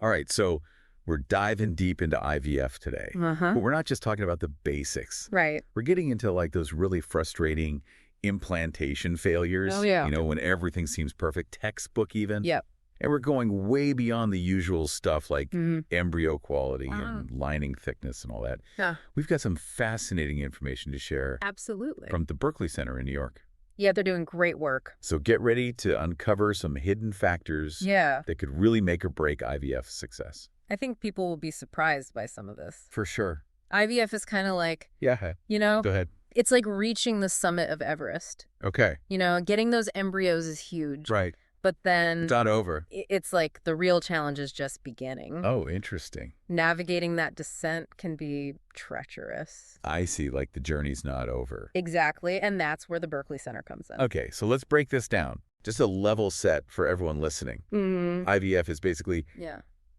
All right, so we're diving deep into IVF today. Uh-huh. But we're not just talking about the basics. Right. We're getting into like those really frustrating implantation failures. Oh, yeah. When everything seems perfect, textbook even. Yep. And we're going way beyond the usual stuff like embryo quality Wow. and lining thickness and all that. Yeah. We've got some fascinating information to share Absolutely. from the Berkeley Center in New York. Yeah, they're doing great work. So get ready to uncover some hidden factors that could really make or break IVF success. I think people will be surprised by some of this. For sure. IVF is kind of like, Yeah. Go ahead. it's like reaching the summit of Everest. Okay. Getting those embryos is huge. Right. But then It's not over. it's like the real challenge is just beginning. Oh, interesting. Navigating that descent can be treacherous. I see, like the journey's not over. Exactly, and that's where the Berkeley Center comes in. Okay, so let's break this down. Just a level set for everyone listening. IVF is basically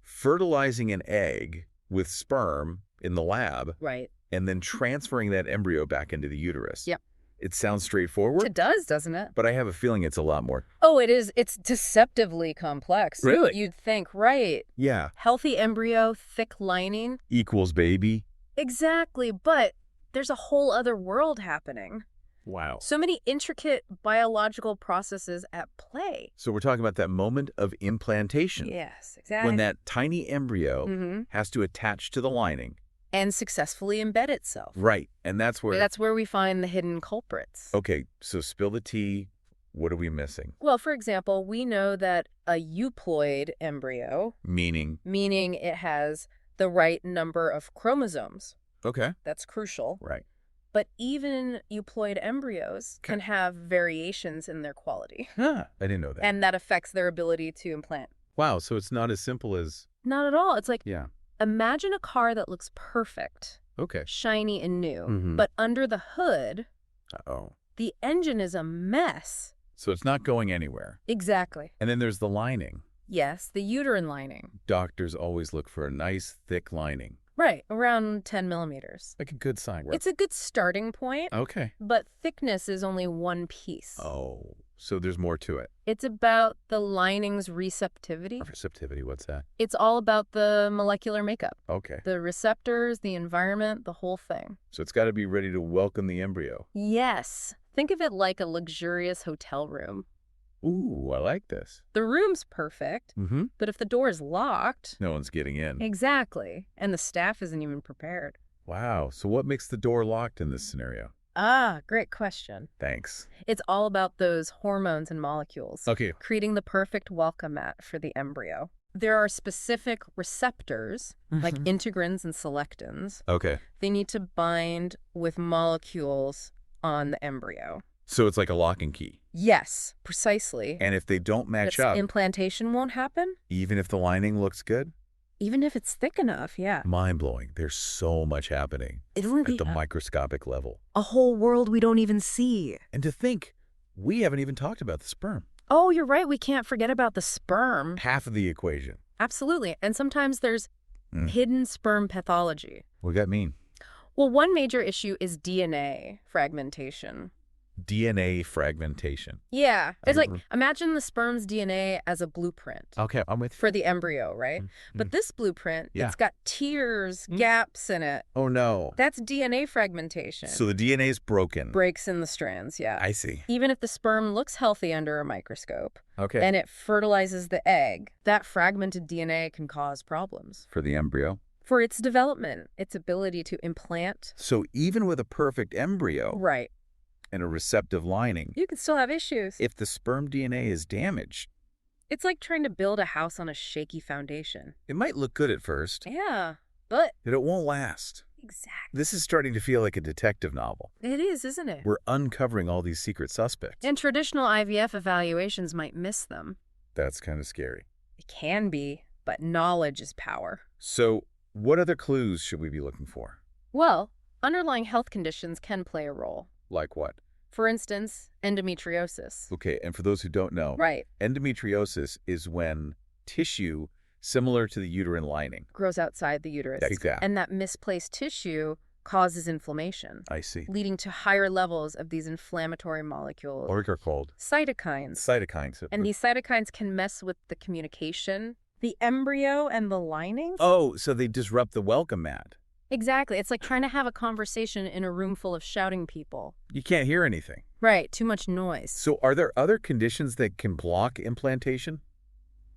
fertilizing an egg with sperm in the lab Right. and then transferring that embryo back into the uterus. Yep. It sounds straightforward, It does, doesn't it? but I have a feeling it's a lot more. Oh, it is. It's deceptively complex. Really? You'd think, right. Yeah. Healthy embryo, thick lining. Equals baby. Exactly, but there's a whole other world happening. Wow. So many intricate biological processes at play. So we're talking about that moment of implantation. Yes, exactly. When that tiny embryo has to attach to the lining. And successfully embed itself. Right. And that's where... That's where we find the hidden culprits. Okay, so spill the tea. What are we missing? Well, for example, we know that a euploid embryo, Meaning? meaning it has the right number of chromosomes. Okay. That's crucial. Right. But even euploid embryos can have variations in their quality. Huh. I didn't know that. And that affects their ability to implant. Wow, so it's not as simple as... Not at all. It's like, Yeah. imagine a car that looks perfect, Okay. shiny and new, but under the hood, Uh-oh. the engine is a mess. So it's not going anywhere. Exactly. And then there's the lining. Yes, the uterine lining. Doctors always look for a nice, thick lining. Right, around 10 millimeters. Like a good sign. It's a good starting point, Okay. but thickness is only one piece. Oh, so there's more to it. It's about the lining's receptivity. Receptivity, what's that? It's all about the molecular makeup. Okay. The receptors, the environment, the whole thing. So it's got to be ready to welcome the embryo. Yes. Think of it like a luxurious hotel room. Ooh, I like this. The room's perfect, but if the door is locked... No one's getting in. Exactly. And the staff isn't even prepared. Wow. So what makes the door locked in this scenario? Ah, great question. Thanks. It's all about those hormones and molecules. Okay. Creating the perfect welcome mat for the embryo. There are specific receptors, like integrins and selectins. Okay. They need to bind with molecules on the embryo. So it's like a lock and key. Yes, precisely. And if they don't match up, implantation won't happen? even if the lining looks good? Even if it's thick enough, yeah. Mind-blowing. There's so much happening It at really the microscopic level. a whole world we don't even see. And to think, we haven't even talked about the sperm. Oh, you're right. We can't forget about the sperm. Half of the equation. Absolutely. And sometimes there's hidden sperm pathology. What does that mean? Well, one major issue is DNA fragmentation. DNA fragmentation. Yeah. It's like, imagine the sperm's DNA as a blueprint. Okay, I'm with you. For the embryo, right? But this blueprint, it's got tears, gaps in it. Oh, no. That's DNA fragmentation. So the DNA is broken. Breaks in the strands, yeah. I see. Even if the sperm looks healthy under a microscope, Okay. and it fertilizes the egg, that fragmented DNA can cause problems. For the embryo. For its development, its ability to implant. So even with a perfect embryo Right. and a receptive lining, You can still have issues. if the sperm DNA is damaged, It's like trying to build a house on a shaky foundation. it might look good at first, Yeah, but... but it won't last. Exactly. This is starting to feel like a detective novel. It is, isn't it? We're uncovering all these secret suspects. And traditional IVF evaluations might miss them. That's kind of scary. It can be, but knowledge is power. So what other clues should we be looking for? Well, underlying health conditions can play a role. Like what? For instance, endometriosis. Okay, and for those who don't know, Right. endometriosis is when tissue similar to the uterine lining Grows outside the uterus. Exactly. And that misplaced tissue causes inflammation, I see. leading to higher levels of these inflammatory molecules. Or are called Cytokines. cytokines. And these cytokines can mess with the communication, The embryo and the lining? Oh, so they disrupt the welcome mat. Exactly. It's like trying to have a conversation in a room full of shouting people. You can't hear anything. Right, too much noise. So are there other conditions that can block implantation?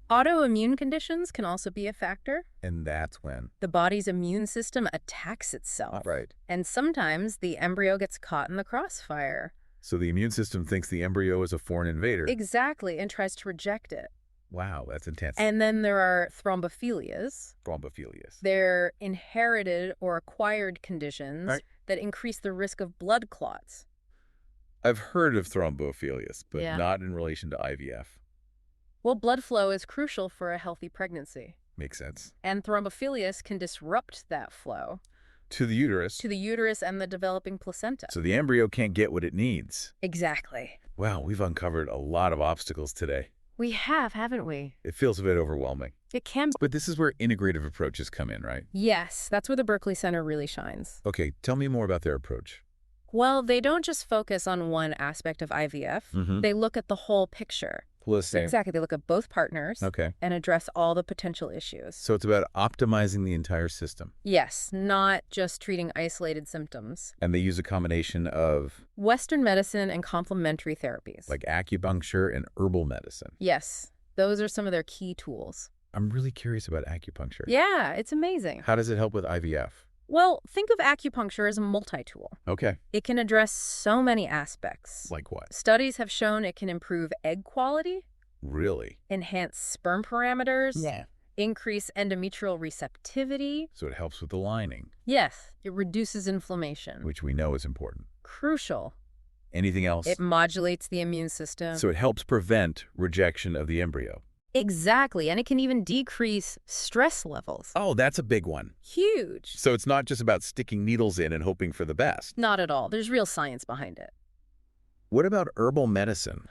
Autoimmune conditions can also be a factor. And that's when? The body's immune system attacks itself. Right. And sometimes the embryo gets caught in the crossfire. So the immune system thinks the embryo is a foreign invader. Exactly, and tries to reject it. Wow, that's intense. And then there are thrombophilias. Thrombophilia. They're inherited or acquired conditions Right. that increase the risk of blood clots. I've heard of thrombophilia, but Yeah. not in relation to IVF. Well, blood flow is crucial for a healthy pregnancy. Makes sense. And thrombophilias can disrupt that flow To the uterus. to the uterus and the developing placenta. So the embryo can't get what it needs. Exactly. Wow, we've uncovered a lot of obstacles today. We have, haven't we? It feels a bit overwhelming. It can be. But this is where integrative approaches come in, right? Yes, that's where the Berkeley Center really shines. Okay, tell me more about their approach. Well, they don't just focus on one aspect of IVF. Mm-hmm. They look at the whole picture. Holistic. Exactly. They look at both partners Okay. and address all the potential issues. So it's about optimizing the entire system. Yes, not just treating isolated symptoms. And they use a combination of Western medicine and complementary therapies. like acupuncture and herbal medicine. Yes, those are some of their key tools. I'm really curious about acupuncture. Yeah, it's amazing. How does it help with IVF? Well, think of acupuncture as a multi-tool. Okay. It can address so many aspects. Like what? Studies have shown it can improve egg quality, Really? enhance sperm parameters, Yeah. increase endometrial receptivity. So it helps with the lining, Yes, it reduces inflammation. which we know is important. Crucial. Anything else? It modulates the immune system. So it helps prevent rejection of the embryo. Exactly, and it can even decrease stress levels. Oh, that's a big one. Huge. So it's not just about sticking needles in and hoping for the best. Not at all. There's real science behind it. What about herbal medicine?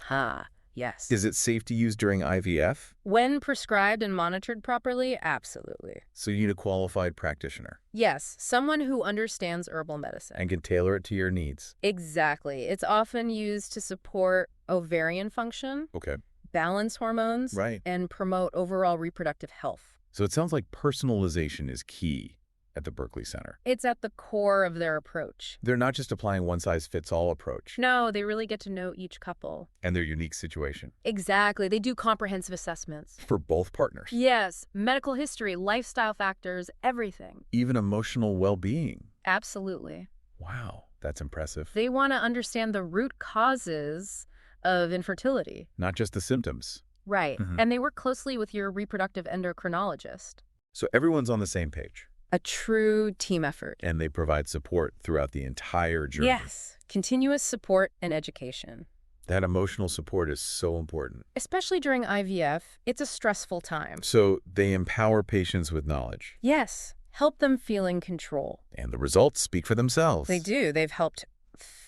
Yes. Is it safe to use during IVF? When prescribed and monitored properly, absolutely. So you need a qualified practitioner Yes, someone who understands herbal medicine. and can tailor it to your needs. Exactly. It's often used to support ovarian function, Okay. balance hormones, Right. and promote overall reproductive health. So it sounds like personalization is key at the Berkeley Center. It's at the core of their approach. They're not just applying one-size-fits-all approach No, they really get to know each couple. and their unique situation Exactly. They do comprehensive assessments. for both partners. Yes, medical history, lifestyle factors, everything. Even emotional well-being. Absolutely. Wow, that's impressive. They want to understand the root causes of infertility. Not just the symptoms. Right. Mhm. And they work closely with your reproductive endocrinologist. So everyone's on the same page. A true team effort. And they provide support throughout the entire journey. Yes. Continuous support and education. That emotional support is so important. Especially during IVF, it's a stressful time. So they empower patients with knowledge. Yes. Help them feel in control. And the results speak for themselves. They do. They've helped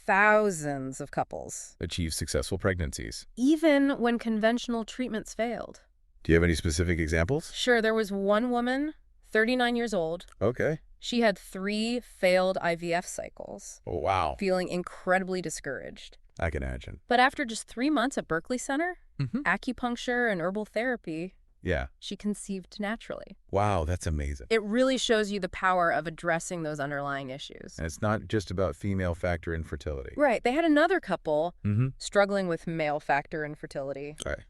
thousands of couples, Achieve successful pregnancies. even when conventional treatments failed. Do you have any specific examples? Sure, there was one woman, 39 years old. Okay. She had 3 failed IVF cycles, Oh, wow. feeling incredibly discouraged. I can imagine. But after just 3 months at Berkeley Center, Mm-hmm. acupuncture and herbal therapy, Yeah. she conceived naturally. Wow, that's amazing. It really shows you the power of addressing those underlying issues. And it's not just about female factor infertility. Right. They had another couple Mm-hmm. struggling with male factor infertility, Right.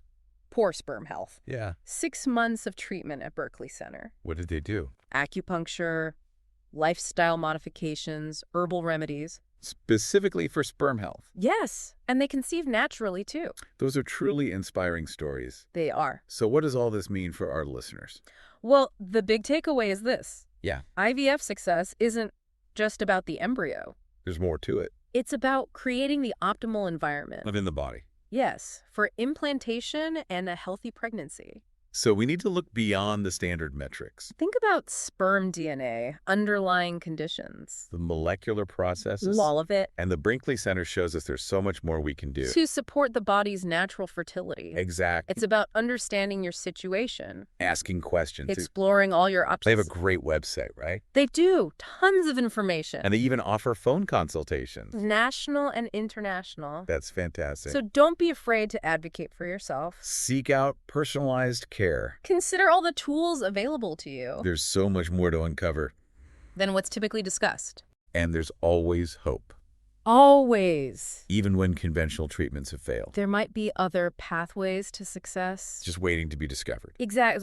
poor sperm health. Yeah. 6 months of treatment at Berkeley Center. What did they do? Acupuncture, lifestyle modifications, herbal remedies. Specifically for sperm health. Yes, and they conceive naturally too. Those are truly inspiring stories. They are. So what does all this mean for our listeners? Well, the big takeaway is this. Yeah. IVF success isn't just about the embryo. There's more to it. It's about creating the optimal environment. Within the body. Yes, for implantation and a healthy pregnancy. So we need to look beyond the standard metrics. Think about sperm DNA, underlying conditions. The molecular processes. All of it. And the Brinkley Center shows us there's so much more we can do. To support the body's natural fertility. Exactly. It's about understanding your situation, Asking questions. exploring all your options. They have a great website, right? They do. Tons of information. And they even offer phone consultations. National and international. That's fantastic. So don't be afraid to advocate for yourself. Seek out personalized care care. Consider all the tools available to you. There's so much more to uncover. Than what's typically discussed. And there's always hope. Always. Even when conventional treatments have failed. There might be other pathways to success. Just waiting to be discovered. Exactly.